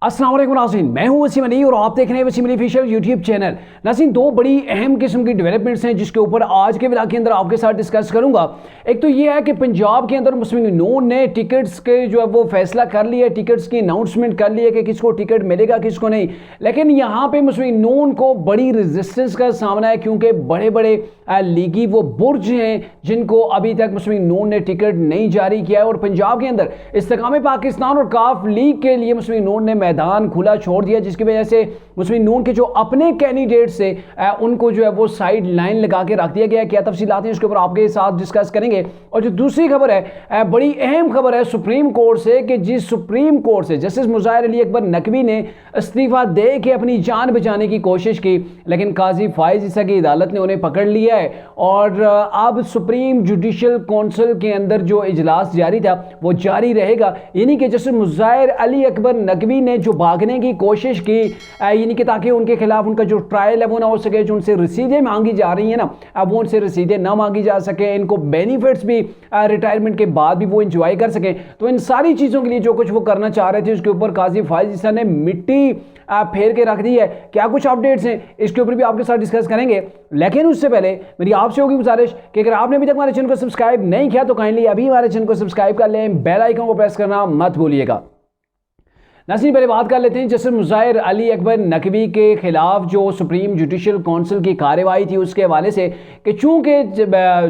अस्सलाम वालेकुम नाज़रीन, मैं हूं वसीम अली और आप देख रहे हैं Waseem Ali official YouTube channel. नाज़रीन, दो बड़ी अहम किस्म की डेवलपमेंट्स हैं जिसके ऊपर आज के व्लॉग के अंदर आपके साथ डिस्कस करूंगा। एक तो ये है कि पंजाब के अंदर मुस्लिम लीग नून ने टिकट्स के जो है वो फैसला कर लिया, टिकट्स की अनाउंसमेंट कर ली है कि किसको टिकट मिलेगा किसको नहीं। लेकिन यहाँ पे मुस्लिम लीग नून को बड़ी रेजिस्टेंस का सामना है क्योंकि बड़े बड़े लीगी वो बुर्ज हैं जिनको अभी तक मुस्लिम लीग नून ने टिकट नहीं जारी किया है। और पंजाब के अंदर इस्तेकाम पाकिस्तान और काफ लीग के लिए मुस्लिम लीग नून ने मैदान खुला छोड़ दिया, जिसकी वजह से मुस्लिम नून के जो अपने कैंडिडेट से उनको जो है वो साइड लाइन लगा के रख दिया गया है। क्या तफसीलात हैं उसके ऊपर आपके साथ डिस्कस करेंगे। और जो दूसरी खबर है, बड़ी अहम खबर है सुप्रीम कोर्ट से कि जिस सुप्रीम कोर्ट से जस्टिस मुज़ाहिर अली अकबर नकवी ने इस्तीफा दे के अपनी जान बचाने की कोशिश की, लेकिन काजी फाइज ईसा की अदालत ने उन्हें पकड़ लिया है। और अब सुप्रीम जुडिशल काउंसिल के अंदर जो इजलास जारी था वो जारी रहेगा, यानी कि जस्टिस मुज़ाहिर अली अकबर नकवी ने जो भागने की कोशिश की, यानी कि ताकि उनके खिलाफ उनका जो ट्रायल है वो ना हो सके, जो उनसे रसीदें मांगी जा रही हैं ना, अब वो उनसे रसीदें ना मांगी जा सके, इनको बेनिफिट्स भी रिटायरमेंट के बाद भी वो इंजॉय कर सकें। तो इन सारी चीज़ों के लिए जो कुछ वो करना चाह रहे थे उसके ऊपर काजी फाइज ईसा ने मिट्टी फेर के रख दी है। क्या कुछ अपडेट्स हैं इसके ऊपर भी आपके साथ डिस्कस करेंगे। लेकिन उससे पहले मेरी आपसे होगी गुजारिश कि अगर आपने अभी तक हमारे चैनल को सब्सक्राइब नहीं किया तो काइंडली अभी हमारे चैनल को सब्सक्राइब कर लें, बेल आइकन को प्रेस करना मत भूलिएगा। नाज़रीन, पहले बात कर लेते हैं जस्टिस मुज़ाहिर अली अकबर नकवी के खिलाफ जो सुप्रीम जुडिशल काउंसिल की कार्रवाई थी उसके हवाले से कि चूंकि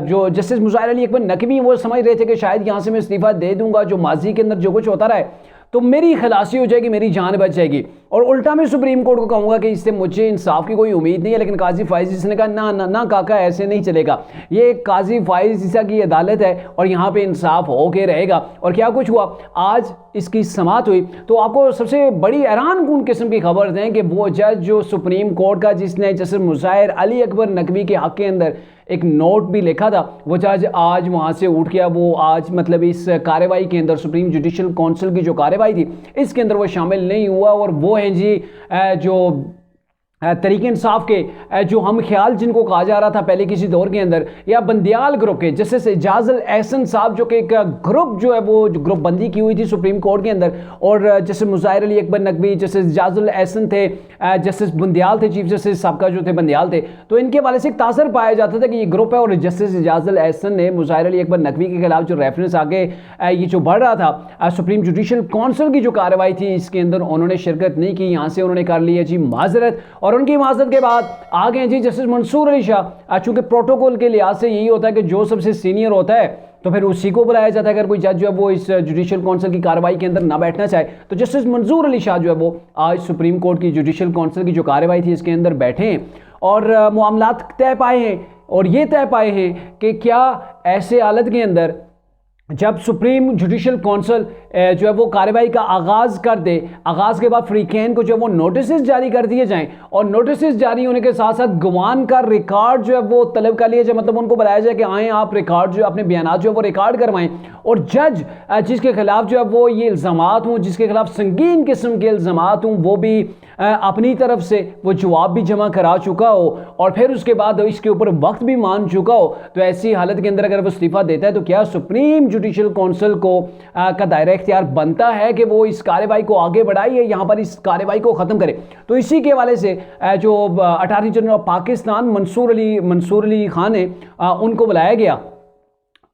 जो जस्टिस मुज़ाहिर अली अकबर नकवी वो समझ रहे थे कि शायद यहाँ से मैं इस्तीफा दे दूंगा, जो माजी के अंदर जो कुछ होता रहा है तो मेरी खलासी हो जाएगी, मेरी जान बच जाएगी। और उल्टा मैं सुप्रीम कोर्ट को कहूँगा कि इससे मुझे इंसाफ की कोई उम्मीद नहीं है। लेकिन काजी फाइज ईसा ने कहा ना ना ना काका, ऐसे नहीं चलेगा, ये काजी फाइज ईसा की अदालत है और यहाँ पे इंसाफ हो के रहेगा। और क्या कुछ हुआ, आज इसकी समाअत हुई तो आपको सबसे बड़ी हैरान कुन किस्म की खबर दें कि वो जज जो सुप्रीम कोर्ट का जिसने जस्टिस मुज़ाहिर अली अकबर नकवी के हक़ के अंदर एक नोट भी लिखा था, वो जज आज वहाँ से उठ गया। वो आज मतलब इस कार्रवाई के अंदर सुप्रीम जुडिशल काउंसिल की जो कार्रवाई थी इसके अंदर वो शामिल नहीं हुआ। और वो हैं जी जो तरीके इंसाफ के जो हम ख्याल जिनको कहा जा रहा था पहले किसी दौर के अंदर, या बंदियाल ग्रुप के जस्टिस एजाजुल एहसन साहब जो कि एक ग्रुप जो है वो ग्रुप बंदी की हुई थी सुप्रीम कोर्ट के अंदर, और जस्टिस मुज़ाहिर अली अकबर नकवी, जस्टिस एजाजुल एहसन थे, जस्टिस बंदियाल थे, चीफ जस्टिस सबका जो थे बंदियाल थे, तो इनके वाले से एक तासर पाया जाता था कि ये ग्रुप है। और जस्टिस एजाजुल एहसन ने मुज़ाहिर अली अकबर नकवी के खिलाफ जो रेफरेंस आगे ये जो बढ़ रहा था सुप्रीम जुडिशल काउंसिल की जो कार्रवाई थी इसके अंदर उन्होंने शिरकत नहीं की, यहाँ से उन्होंने कर लिया जी माजरत। और उनकी माजरत के बाद आ गए जी जस्टिस मंसूर अली शाह। चूंकि प्रोटोकॉल के लिहाज से यही होता है कि जो सबसे सीनियर होता है तो फिर उसी को बुलाया जाता है। अगर कोई जज जो है वो इस जुडिशल काउंसिल की कार्रवाई के अंदर ना बैठना चाहे तो जस्टिस मंसूर अली शाह जो है वो आज सुप्रीम कोर्ट की जुडिशल काउंसिल की जो कार्रवाई थी इसके अंदर बैठे हैं और मामलात तय पाए हैं। और ये तय पाए हैं कि क्या ऐसे हालत के अंदर जब सुप्रीम जुडिशल काउंसिल जो है वो कार्रवाई का आगाज़ कर दे, आगाज़ के बाद फ्रीकैन को जो है वो नोटिस जारी कर दिए जाएं और नोटिस जारी होने के साथ साथ गवान का रिकॉर्ड जो है वो तलब कर लिया जाए, मतलब उनको बुलाया जाए कि आएँ आप रिकॉर्ड जो अपने बयानात जो है वो रिकॉर्ड करवाएं। और जज जिसके खिलाफ जो है वो ये इल्ज़ामात हों, जिसके खिलाफ संगीन किस्म के इल्ज़ामात हों, वो भी अपनी तरफ से वो जवाब भी जमा करा चुका हो और फिर उसके बाद इसके ऊपर वक्त भी मान चुका हो, तो ऐसी हालत के अंदर अगर वो इस्तीफा देता है तो क्या सुप्रीम जुडिशल काउंसिल को का दायरा इख्तियार बनता है कि वो इस कार्रवाई को आगे बढ़ाए या यहाँ पर इस कार्रवाई को ख़त्म करे। तो इसी के हवाले से जो attorney general of Pakistan Mansoor Ali Khan है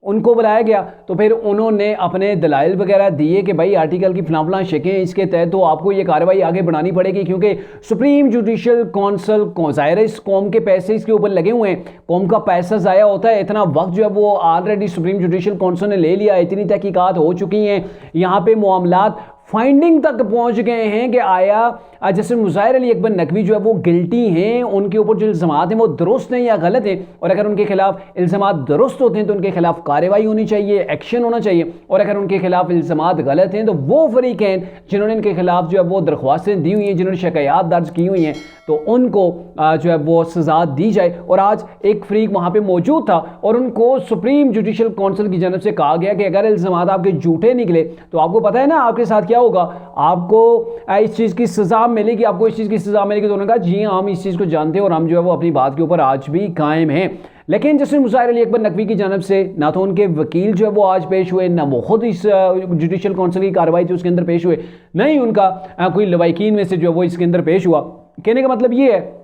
उनको बुलाया गया तो फिर उन्होंने अपने दलाइल वगैरह दिए कि भाई आर्टिकल की फलां शिकें इसके तहत तो आपको ये कार्रवाई आगे बढ़ानी पड़ेगी, क्योंकि सुप्रीम जुडिशल काउंसिल ज़ाहिर है इस कौम के पैसे इसके ऊपर लगे हुए हैं, कौम का पैसा ज़ाया होता है। इतना वक्त जो है वो ऑलरेडी सुप्रीम जुडिशल काउंसिल ने ले लिया, इतनी तहकीकात हो चुकी हैं, यहाँ पे मामलात फाइंडिंग तक पहुंच गए हैं कि आया जैसे मुज़ाहिर अली अकबर नकवी जो है वो गिल्टी हैं, उनके ऊपर जो इल्ज़ामात हैं वो दुरुस्त हैं या गलत हैं। और अगर उनके खिलाफ इल्ज़ामात दुरुस्त होते हैं तो उनके खिलाफ कार्रवाई होनी चाहिए, एक्शन होना चाहिए। और अगर उनके खिलाफ इल्ज़ामात गलत हैं तो वो फरीक़ैन जिन्होंने इनके खिलाफ जो है वो दरख्वास्तें दी हुई हैं, जिन्होंने शिकायत दर्ज की हुई हैं, तो उनको जो है वो सज़ा दी जाए। और आज एक फरीक वहाँ पे मौजूद था और उनको सुप्रीम जुडिशल काउंसिल की जानब से कहा गया कि अगर इल्ज़ामात आपके झूठे निकले तो आपको पता है ना आपके साथ क्या होगा, आपको इस चीज़ की सज़ा मिलेगी, आपको इस चीज़ की सज़ा मिलेगी। तो उन्होंने कहा जी हाँ हम इस चीज़ को जानते हैं और हम जो है वो अपनी बात के ऊपर आज भी कायम हैं। लेकिन जस्टिस मुज़ाहिर अली अकबर नकवी की जानब से ना तो उनके वकील जो है वो आज पेश हुए, ना वो खुद इस जुडिशल काउंसिल की कार्रवाई थी उसके अंदर पेश हुए, ना ही उनका कोई लवाकिन में से जो है वो इसके अंदर पेश हुआ। कहने का मतलब ये है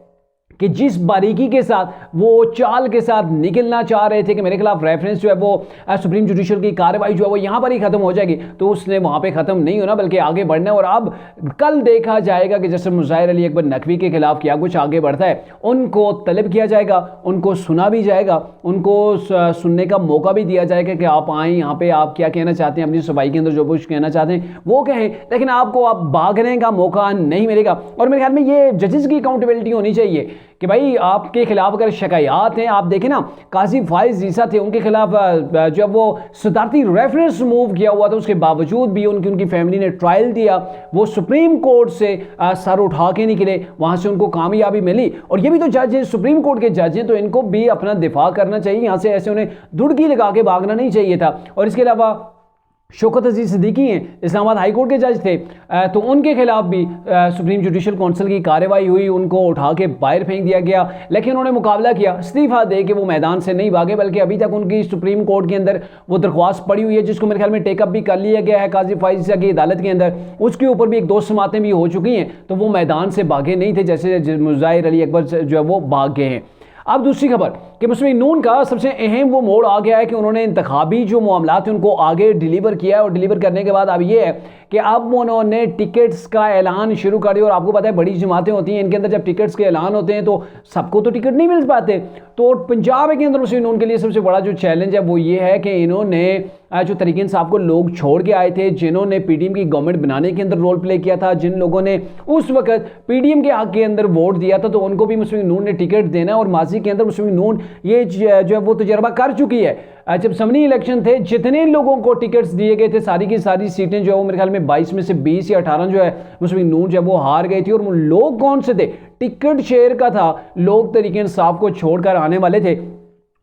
कि जिस बारीकी के साथ वो चाल के साथ निकलना चाह रहे थे कि मेरे खिलाफ रेफरेंस जो है वो सुप्रीम जुडिशल की कार्रवाई जो है वो यहाँ पर ही खत्म हो जाएगी, तो उसने वहाँ पे ख़त्म नहीं होना बल्कि आगे बढ़ना है। और अब कल देखा जाएगा कि जस्टिस मुज़ाहिर अली अकबर नकवी के खिलाफ क्या कुछ आगे बढ़ता है। उनको तलब किया जाएगा, उनको सुना भी जाएगा, उनको सुनने का मौका भी दिया जाएगा कि आप आएँ यहाँ पर, आप क्या कहना चाहते हैं, अपनी सफाई के अंदर जो कुछ कहना चाहते हैं वो कहें, लेकिन आपको आप भागने का मौका नहीं मिलेगा। और मेरे ख्याल में ये जजेस की अकाउंटेबिलिटी होनी चाहिए कि भाई आपके खिलाफ अगर शिकायत हैं, आप देखें ना काजी फाइज ईसा थे, उनके खिलाफ जब वो सदारती रेफरेंस मूव किया हुआ था उसके बावजूद भी उनकी फैमिली ने ट्रायल दिया, वो सुप्रीम कोर्ट से सर उठा के निकले, वहाँ से उनको कामयाबी मिली। और ये भी तो जज हैं, सुप्रीम कोर्ट के जज हैं, तो इनको भी अपना दिफा करना चाहिए, यहाँ से ऐसे उन्हें दुड़की लगा के भागना नहीं चाहिए था। और इसके अलावा शौकत अजीज सिद्दीकी हैं, इस्लामाबाद हाई कोर्ट के जज थे, तो उनके खिलाफ भी सुप्रीम जुडिशल काउंसिल की कार्रवाई हुई, उनको उठा के बाहर फेंक दिया गया, लेकिन उन्होंने मुकाबला किया, इस्तीफा दे के वो मैदान से नहीं भागे, बल्कि अभी तक उनकी सुप्रीम कोर्ट के अंदर वो दरख्वास्त पड़ी हुई है जिसको मेरे ख्याल में टेकअप भी कर लिया गया है काजी फाइज की अदालत के अंदर। उसके ऊपर भी 1-2 समातें भी हो चुकी हैं, तो वो मैदान से भागे नहीं थे जैसे मुज़ाहिर अली अकबर जो है वो भाग गए हैं। अब दूसरी खबर कि मुस्लिम नून का सबसे अहम वो मोड़ आ गया है कि उन्होंने इंतखाबी जो मामलात हैं उनको आगे डिलीवर किया है, और डिलीवर करने के बाद अब ये है कि अब उन्होंने टिकट्स का ऐलान शुरू कर दिया। और आपको पता है बड़ी जमातें होती हैं, इनके अंदर जब टिकट्स के ऐलान होते हैं तो सबको तो टिकट नहीं मिल पाते। तो पंजाब के अंदर मुस्लिम नून के लिए सबसे बड़ा जो चैलेंज है वो ये है कि इन्होंने जो तरीक इंसाफ को लोग छोड़ के आए थे, जिन्होंने पीडीएम की गवर्नमेंट बनाने के अंदर रोल प्ले किया था, जिन लोगों ने उस वक्त पीडीएम के हक के अंदर वोट दिया था, तो उनको भी मुस्लिम नून ने टिकट देना। और माजी के अंदर मुस्लिम नून ये जो है वो तजर्बा कर चुकी है। जब समनी इलेक्शन थे, जितने लोगों को टिकट्स दिए गए थे सारी की सारी सीटें जो है वो मेरे ख्याल में 22 में से 20 या 18 जो है मुस्लिम नून जब वो हार गई थी। और लोग कौन से थे? टिकट शेयर का था, लोग तरीके इंसाफ को छोड़कर आने वाले थे।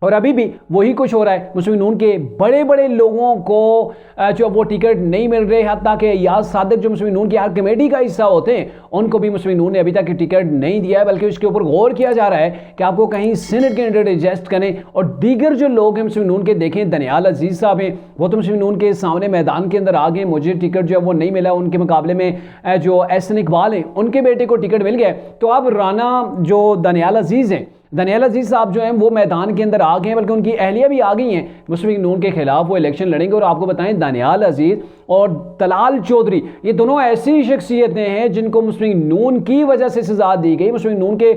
और अभी भी वही कुछ हो रहा है, मुस्लिम नून के बड़े बड़े लोगों को जो वो टिकट नहीं मिल रहे, हत्ता कि याद सादिक जो मुस्लिम नून की हर कमेटी का हिस्सा होते हैं उनको भी मुस्लिम नून ने अभी तक टिकट नहीं दिया है, बल्कि उसके ऊपर गौर किया जा रहा है कि आपको कहीं सीनेट कैंडिडेट एडजस्ट करें। और दीगर जो लोग हैं मुस्लिम नून के, देखें दनियाल अजीज साहब हैं, वो तो मुस्लिम नून के सामने मैदान के अंदर आ गए, मुझे टिकट जो है वो नहीं मिला, उनके मुकाबले में जो एहसन इकबाल हैं उनके बेटे को टिकट मिल गया। तो अब राना जो दनियाल अजीज हैं, दनियाल अजीज साहब जो हैं वो मैदान के अंदर आ गए हैं, बल्कि उनकी अहलिया भी आ गई हैं, मुस्लिम नून के खिलाफ वो इलेक्शन लड़ेंगे। और आपको बताएं दनियाल अजीज और तलाल चौधरी ये दोनों ऐसी शख्सियतें हैं जिनको मुस्लिम नून की वजह से सजा दी गई। मुस्लिम नून के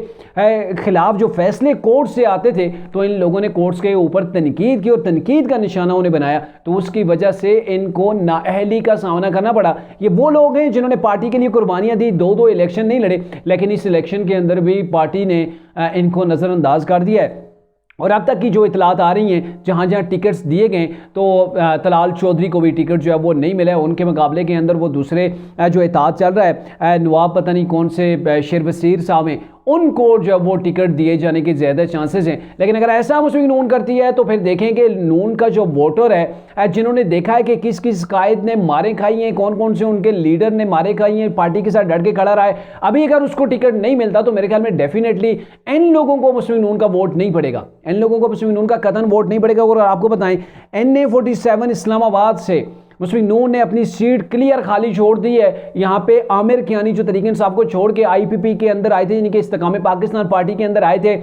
खिलाफ जो फैसले कोर्ट से आते थे तो इन लोगों ने कोर्ट्स के ऊपर तनकीद की और तनकीद का निशाना उन्हें बनाया, तो उसकी वजह से इनको नाअहली का सामना करना पड़ा। ये वो लोग हैं जिन्होंने पार्टी के लिए कुर्बानियां दी, 2 इलेक्शन नहीं लड़े, लेकिन इस इलेक्शन के अंदर भी पार्टी ने इनको नज़रअंदाज कर दिया है। और अब तक की जो इतलात आ रही हैं, जहाँ जहाँ टिकट्स दिए गए तो तलाल चौधरी को भी टिकट जो है वो नहीं मिला है, उनके मुकाबले के अंदर वो दूसरे जो इताद चल रहा है नवाब पता नहीं कौन से शेर वसीर साहब हैं, उनको जो वो टिकट दिए जाने के ज़्यादा चांसेस हैं। लेकिन अगर ऐसा मुस्लिम नून करती है तो फिर देखेंगे नून का जो वोटर है, जिन्होंने देखा है कि किस किस कायद ने मारे खाई हैं, कौन कौन से उनके लीडर ने मारे खाई हैं, पार्टी के साथ डट के खड़ा रहा है, अभी अगर उसको टिकट नहीं मिलता तो मेरे ख्याल में डेफिनेटली इन लोगों को मुस्लिम नून का वोट नहीं पड़ेगा, इन लोगों को मुस्लिम नून का कतन वोट नहीं पड़ेगा। और आपको बताएं NA47 इस्लामाबाद से मुस्लिम नून ने अपनी सीट क्लियर खाली छोड़ दी है। यहाँ पे आमिर कियानी जो तरीके इंसाफ को छोड़ के IPP के अंदर आए थे, यानी कि इस्तेकाम पाकिस्तान पार्टी के अंदर आए थे,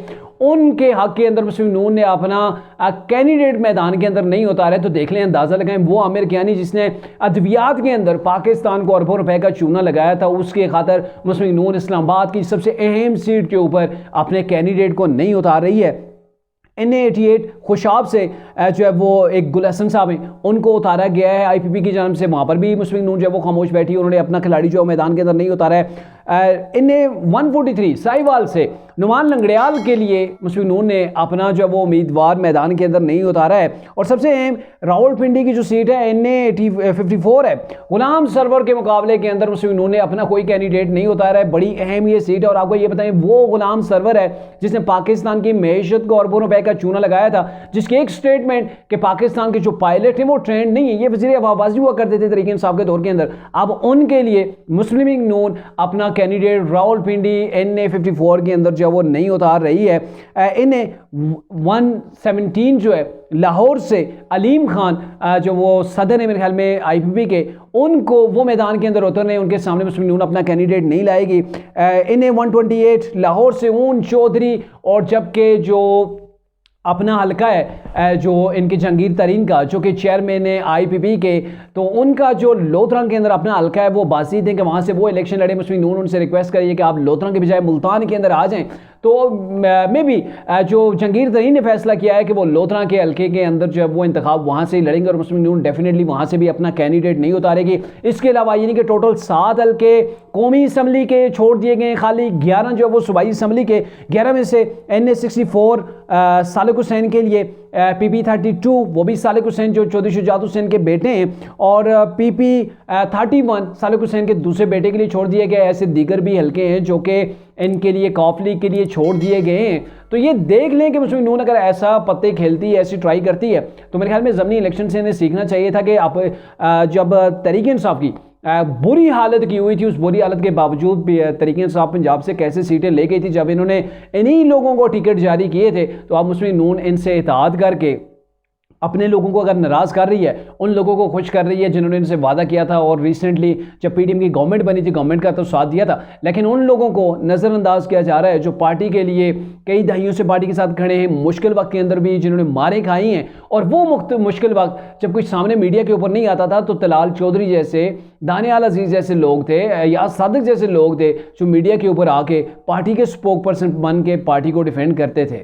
उनके हक के अंदर मुस्लिम नून ने अपना कैंडिडेट मैदान के अंदर नहीं उतारा है। तो देख लें, अंदाज़ा लगाएं, वो आमिर कियानी जिसने अद्वियात के अंदर पाकिस्तान को अरबों रुपए का चूना लगाया था, उसके खातर मुस्लिम नून इस्लामाबाद की सबसे अहम सीट के ऊपर अपने कैंडिडेट को नहीं उतार रही है। NA88 खुशाब से जो है वो एक गुल हसन साहब हैं, उनको उतारा गया है IPP की जानब से, वहाँ पर भी मुस्लिम नून जो है वो खामोश बैठी, उन्होंने अपना खिलाड़ी जो है मैदान के अंदर नहीं उतारा है। NA143 साहिवाल से नुमान लंगड़ियाल के लिए मुस्लिम नून ने अपना जो है वो उम्मीदवार मैदान के अंदर नहीं उतारा है। और सबसे अहम रावलपिंडी की जो सीट है NA54 है, गुलाम सरवर के मुकाबले के अंदर मुस्लिम नून ने अपना कोई कैंडिडेट नहीं उतारा है। बड़ी अहम ये सीट है। और आपको ये बताएं, वो गुलाम सरवर है जिसने पाकिस्तान की मैशत को अरबों रुपए का चूना लगाया था, जिसके एक स्टेटमेंट कि पाकिस्तान के जो पायलट हैं वो ट्रेंड नहीं है, ये वज़ीर हवाबाजी हुआ करते थे तरीके इंसाफ के दौर के अंदर। अब उनके लिए मुस्लिम नून अपना कैंडिडेट रावलपिंडी NA54 के अंदर जो है वो नहीं उतार रही है। NA117 जो है लाहौर से अलीम खान जो वो सदर है मेरे ख्याल में IPP के, उनको वो मैदान के अंदर उतरने, उनके सामने मुस्लिम लीग नून अपना कैंडिडेट नहीं लाएगी। NA128 लाहौर से ऊन चौधरी, और जबकि जो अपना हलका है जो इनके जहांगीर तरीन का, जो कि चेयरमैन है IPP के, तो उनका जो लोथरंग के अंदर अपना हलका है वो बासित है कि वहाँ से वो इलेक्शन लड़े। मुस्लिम लीग नून उनसे रिक्वेस्ट करिए कि आप लोथरंग के बजाय मुल्तान के अंदर आ जाएं। तो मे भी जो जहांगीर तरीन ने फैसला किया है कि वो लोथरा के हल्के के अंदर जो है वो इंतखाब वहाँ से ही लड़ेंगे, और मुस्लिम लीग नून डेफिनेटली वहाँ से भी अपना कैंडिडेट नहीं उतारेगी। इसके अलावा यानी कि टोटल 7 हल्के कौमी असम्बली के छोड़ दिए गए, खाली 11 जो है वो सूबाई असम्बली के, 11 में से NA64 सालिक हुसैन के लिए, PP32 वो भी सालिक हुसैन जो चौधरी शुजात हुसैन के बेटे हैं, और PP31 सालिक हुसैन के दूसरे बेटे के लिए छोड़ दिए गए। ऐसे दीगर भी हल्के हैं जो कि इनके लिए कौफ लीग के लिए छोड़ दिए गए हैं। तो ये देख लें कि मुस्लिम लीग नून अगर ऐसा पत्ते खेलती है, ऐसी ट्राई करती है, तो मेरे ख्याल में ज़मीनी इलेक्शन से इन्हें सीखना चाहिए था कि आप जब तहरीक इंसाफ की बुरी हालत की हुई थी, उस बुरी हालत के बावजूद भी तहरीक इंसाफ पंजाब से कैसे सीटें ले गई थी, जब इन्होंने इन्हीं लोगों को टिकट जारी किए थे। तो अब मुस्लिम लीग नून इनसे इत्तेहाद करके अपने लोगों को अगर नाराज़ कर रही है, उन लोगों को खुश कर रही है जिन्होंने इनसे वादा किया था, और रिसेंटली जब PDM की गवर्नमेंट बनी थी, गवर्नमेंट का तो साथ दिया था, लेकिन उन लोगों को नज़रअंदाज किया जा रहा है जो पार्टी के लिए कई दहाइयों से पार्टी के साथ खड़े हैं, मुश्किल वक्त के अंदर भी जिन्होंने मारें खाई हैं। और वो मुश्किल वक्त जब कुछ सामने मीडिया के ऊपर नहीं आता था, तो तलाल चौधरी जैसे, दानियाल अजीज़ जैसे लोग थे, या सादिक जैसे लोग थे जो मीडिया के ऊपर आके पार्टी के स्पोक पर्सन बन के पार्टी को डिफेंड करते थे।